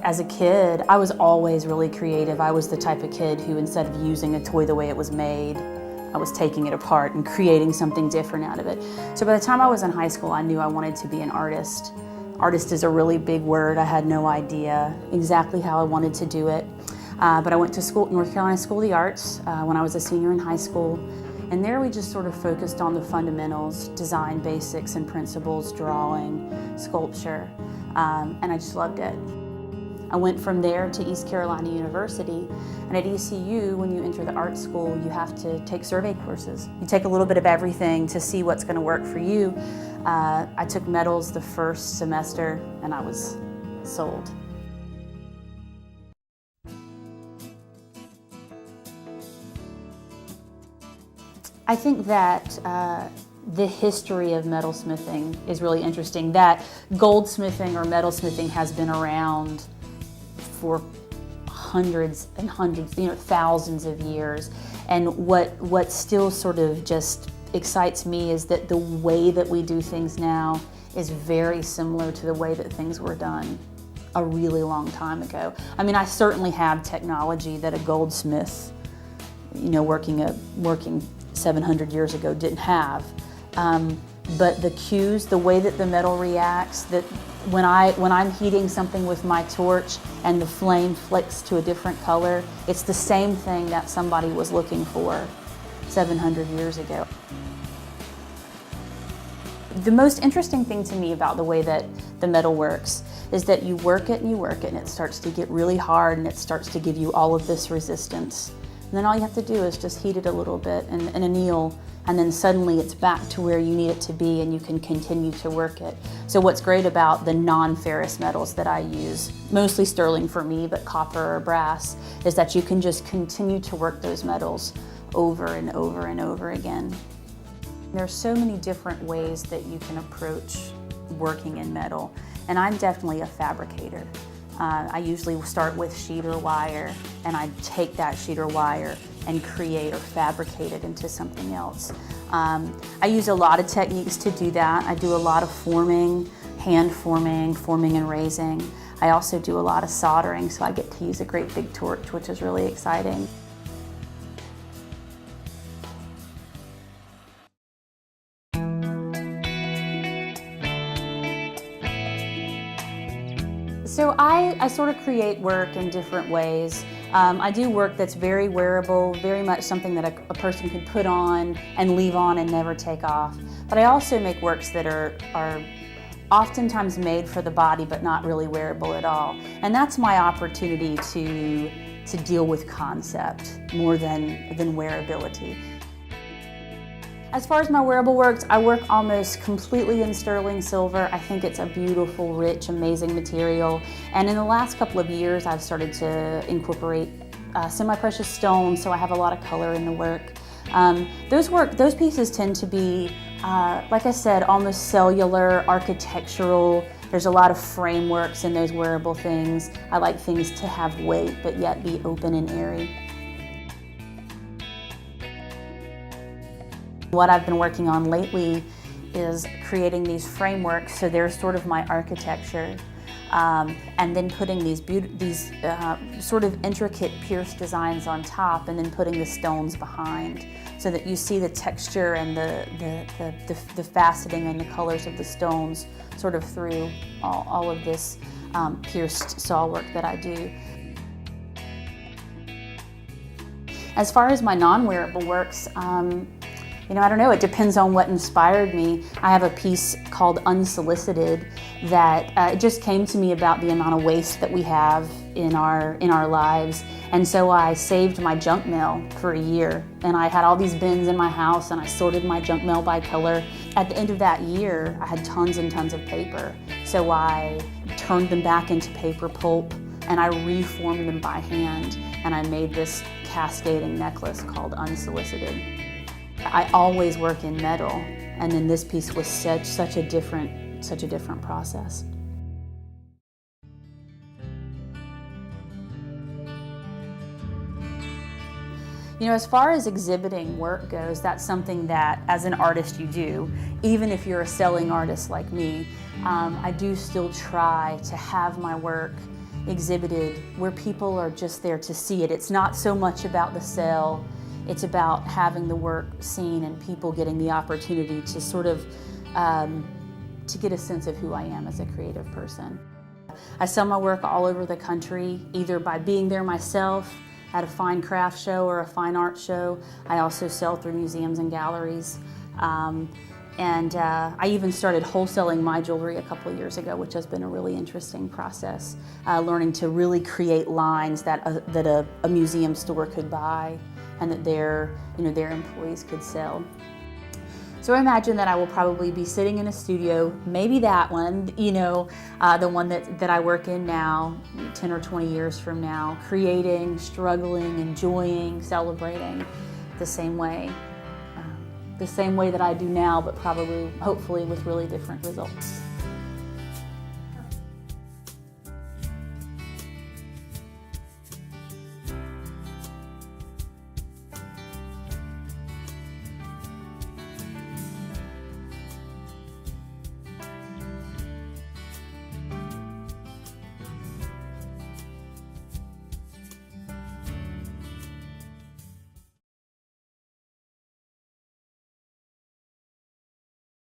As a kid, I was always really creative. I was the type of kid who, instead of using a toy the way it was made, I was taking it apart and creating something different out of it. So by the time I was in high school, I knew I wanted to be an artist. Artist is a really big word. I had no idea exactly how I wanted to do it. But I went to school, North Carolina School of the Arts, when I was a senior in high school. And there we just sort of focused on the fundamentals, design basics and principles, drawing, sculpture, and I just loved it. I went from there to East Carolina University, and at ECU, when you enter the art school, you have to take survey courses. You take a little bit of everything to see what's going to work for you. I took metals the first semester, and I was sold. I think that the history of metalsmithing is really interesting. That goldsmithing or metalsmithing has been around for hundreds and hundreds, thousands of years. And what still sort of just excites me is that the way that we do things now is very similar to the way that things were done a really long time ago. I mean, I certainly have technology that a goldsmith, working 700 years ago didn't have. But the cues, the way that the metal reacts, that when I'm heating something with my torch and the flame flicks to a different color, it's the same thing that somebody was looking for 700 years ago. The most interesting thing to me about the way that the metal works is that you work it and you work it and it starts to get really hard and it starts to give you all of this resistance. And then all you have to do is just heat it a little bit and anneal, and then suddenly it's back to where you need it to be and you can continue to work it. So what's great about the non-ferrous metals that I use, mostly sterling for me, but copper or brass, is that you can just continue to work those metals over and over and over again. There are so many different ways that you can approach working in metal, and I'm definitely a fabricator. I usually start with sheet or wire, and I take that sheet or wire and create or fabricate it into something else. I use a lot of techniques to do that. I do a lot of forming, hand forming and raising. I also do a lot of soldering, so I get to use a great big torch, which is really exciting. So I sort of create work in different ways. I do work that's very wearable, very much something that a person can put on and leave on and never take off. But I also make works that are oftentimes made for the body but not really wearable at all. And that's my opportunity to deal with concept more than wearability. As far as my wearable works, I work almost completely in sterling silver. I think it's a beautiful, rich, amazing material. And in the last couple of years, I've started to incorporate semi-precious stones, so I have a lot of color in the work. Those pieces tend to be, like I said, almost cellular, architectural. There's a lot of frameworks in those wearable things. I like things to have weight, but yet be open and airy. What I've been working on lately is creating these frameworks, so they're sort of my architecture, and then putting these sort of intricate pierced designs on top, and then putting the stones behind, so that you see the texture and the faceting and the colors of the stones sort of through all of this pierced saw work that I do. As far as my non-wearable works, I don't know, it depends on what inspired me. I have a piece called Unsolicited that it just came to me about the amount of waste that we have in our lives. And so I saved my junk mail for a year, and I had all these bins in my house and I sorted my junk mail by color. At the end of that year, I had tons and tons of paper. So I turned them back into paper pulp and I reformed them by hand, and I made this cascading necklace called Unsolicited. I always work in metal, and then this piece was such a different process. As far as exhibiting work goes, that's something that as an artist you do. Even if you're a selling artist like me, I do still try to have my work exhibited where people are just there to see it. It's not so much about the sale, it's about having the work seen and people getting the opportunity to sort of to get a sense of who I am as a creative person. I sell my work all over the country, either by being there myself at a fine craft show or a fine art show. I also sell through museums and galleries. I even started wholesaling my jewelry a couple of years ago, which has been a really interesting process, learning to really create lines that a museum store could buy and that their employees could sell. So I imagine that I will probably be sitting in a studio, maybe that one, the one that I work in now, 10 or 20 years from now, creating, struggling, enjoying, celebrating the same way that I do now, but probably, hopefully, with really different results.